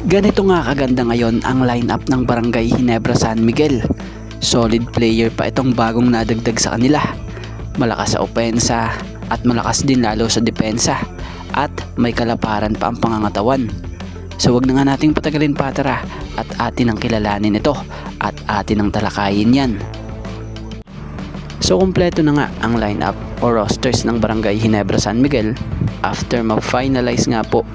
Ganito nga kaganda ngayon ang lineup ng Barangay Ginebra San Miguel. Solid player pa itong bagong nadagdag sa kanila. Malakas sa opensa at malakas din lalo sa depensa. At may kalaparan pa ang pangangatawan. So wag na nga nating patagalin pa tara at atin ang kilalanin ito at atin ang talakayin yan. So kumpleto na nga ang lineup o rosters ng Barangay Ginebra San Miguel after mag-finalize nga po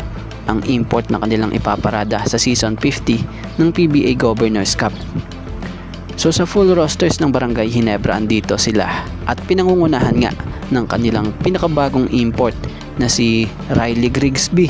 ang import na kanilang ipaparada sa Season 50 ng PBA Governors Cup. So sa full rosters ng Barangay Ginebra andito sila at pinangungunahan nga ng kanilang pinakabagong import na si Riley Grigsby.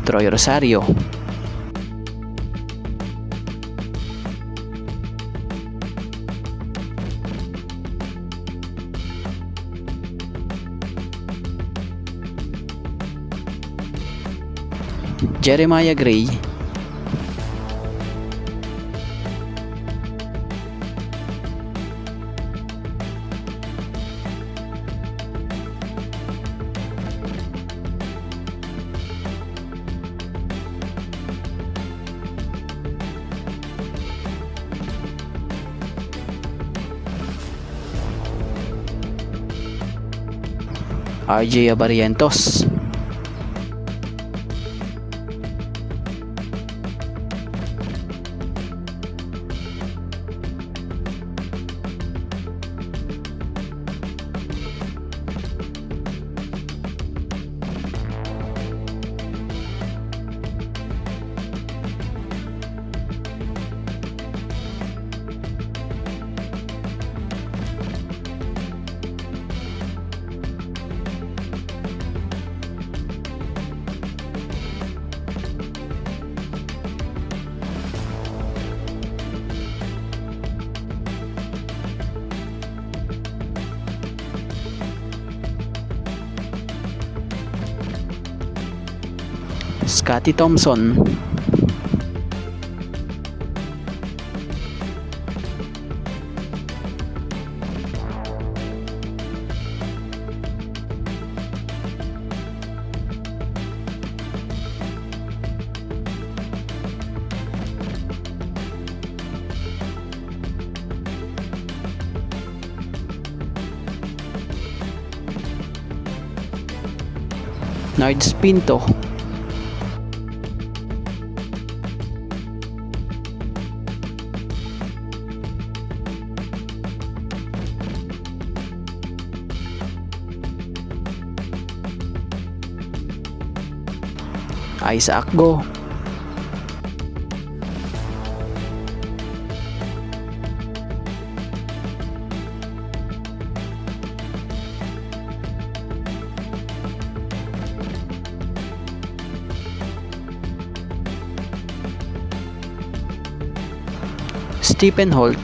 Troy Rosario, Jeremiah Gray, RJ Abarientos, Scotty Thompson, Nards Pinto, Isaac Go, Stephen Holt,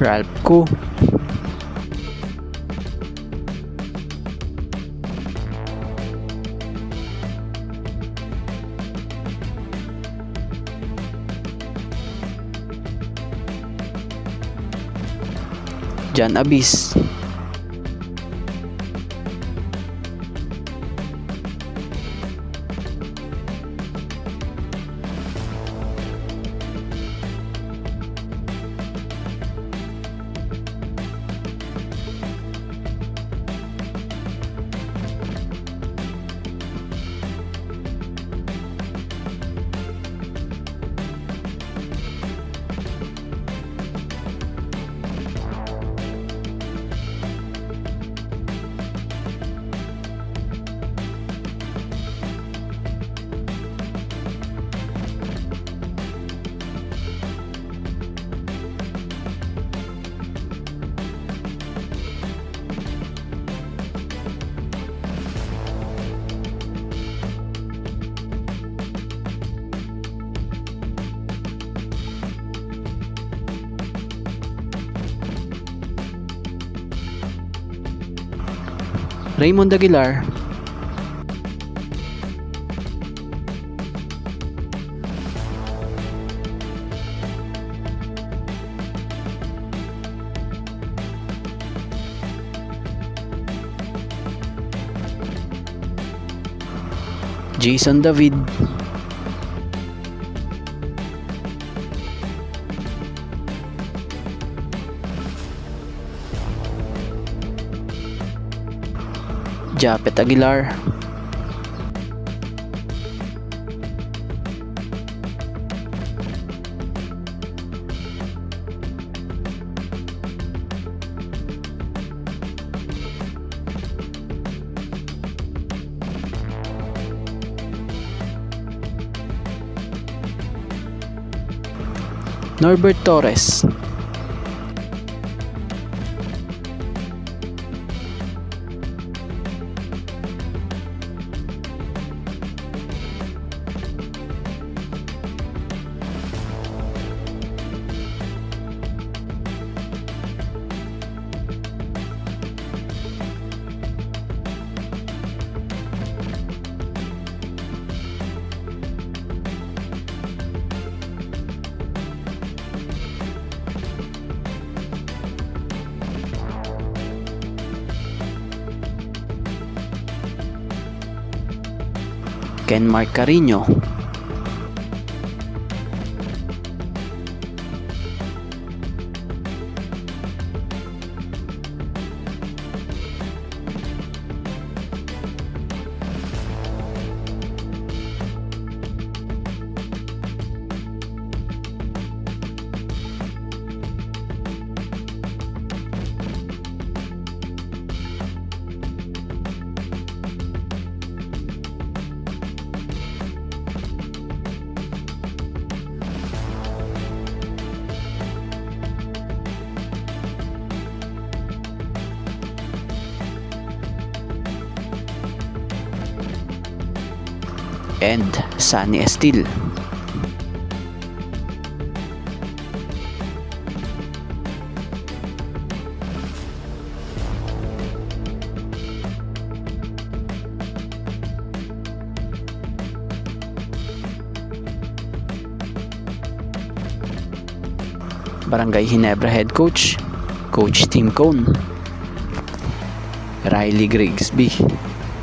Ralph Koo, John Abis, Raymond Aguilar, Jason David, Japet Aguilar, Norbert Torres, Ken Mark Carino, and Sunny Estil. Barangay Ginebra Head Coach, Coach Tim Cone. Riley Grigsby,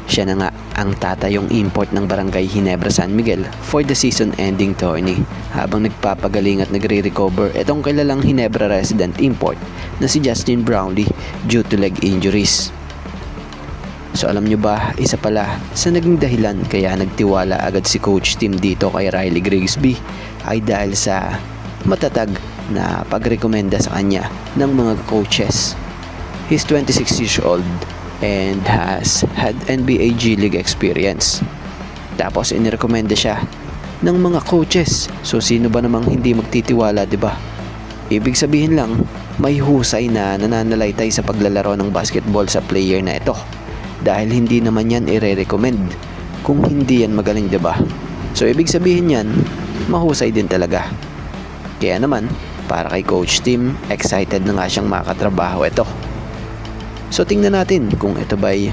siya na nga ang tatayong import ng Barangay Ginebra San Miguel for the season-ending tourney habang nagpapagaling at nagre-recover itong kilalang Ginebra resident import na si Justin Brownlee due to leg injuries. So alam nyo ba, isa pala sa naging dahilan kaya nagtiwala agad si Coach Tim dito kay Riley Grigsby ay dahil sa matatag na pagrekomenda sa kanya ng mga coaches. He's 26 years old and has had NBA G League experience. Tapos inirekomenda siya ng mga coaches. So sino ba namang hindi magtitiwala, 'di ba? Ibig sabihin lang, may husay na nananalaytay sa paglalaro ng basketball sa player na ito. Dahil hindi naman yan ire-recommend kung hindi yan magaling, 'di ba? So ibig sabihin yan, mahusay din talaga. Kaya naman, para kay Coach Tim, excited na nga siyang makatrabaho ito. So tingnan natin kung ito ba'y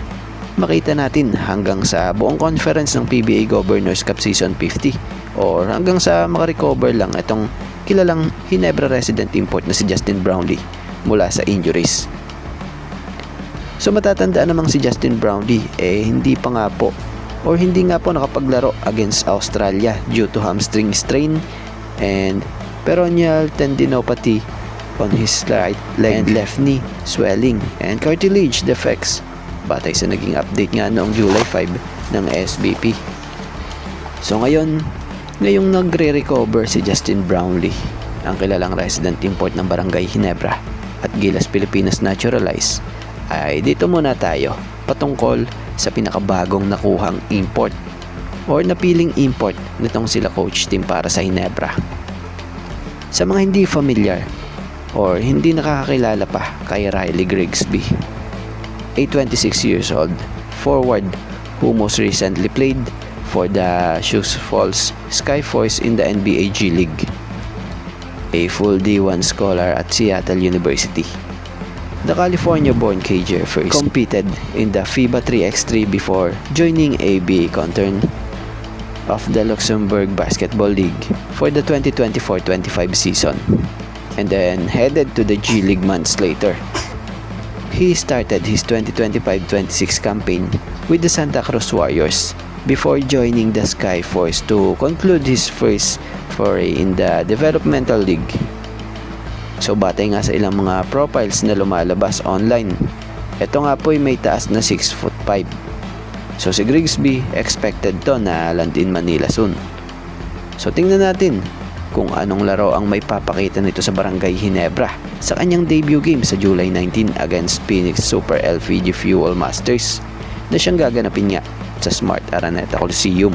makita natin hanggang sa buong conference ng PBA Governors Cup Season 50 or hanggang sa makarecover lang itong kilalang Ginebra resident import na si Justin Brownlee mula sa injuries. So matatandaan namang si Justin Brownlee hindi pa nga po or hindi nga po nakapaglaro against Australia due to hamstring strain and peroneal tendinopathy on his right leg and left knee swelling and cartilage defects batay sa naging update nga noong July 5 ng SBP. So ngayong nagre-recover si Justin Brownlee, ang kilalang resident import ng Barangay Ginebra at Gilas Pilipinas naturalized, ay dito muna tayo patungkol sa pinakabagong nakuhang import or napiling import nitong sila Coach Tim para sa Ginebra. Sa mga hindi familiar or hindi nakakakilala pa kay Riley Grigsby, a 26 years old forward who most recently played for the Sioux Falls Skyforce in the NBA G League, a full D1 scholar at Seattle University. The California-born Cager first competed in the FIBA 3x3 before joining ABA Contern of the Luxembourg Basketball League for the 2024-25 season, and then headed to the G League months later. He started his 2025-26 campaign with the Santa Cruz Warriors before joining the Skyforce to conclude his first foray in the developmental league. So batay nga sa ilang mga profiles na lumalabas online, ito nga po ay may taas na 6'5". So si Grigsby expected to na land in Manila soon. So tingnan natin kung anong laro ang may papakita nito sa Barangay Ginebra sa kanyang debut game sa July 19 against Phoenix Super LPG Fuel Masters na siyang gaganapin nga sa Smart Araneta Coliseum.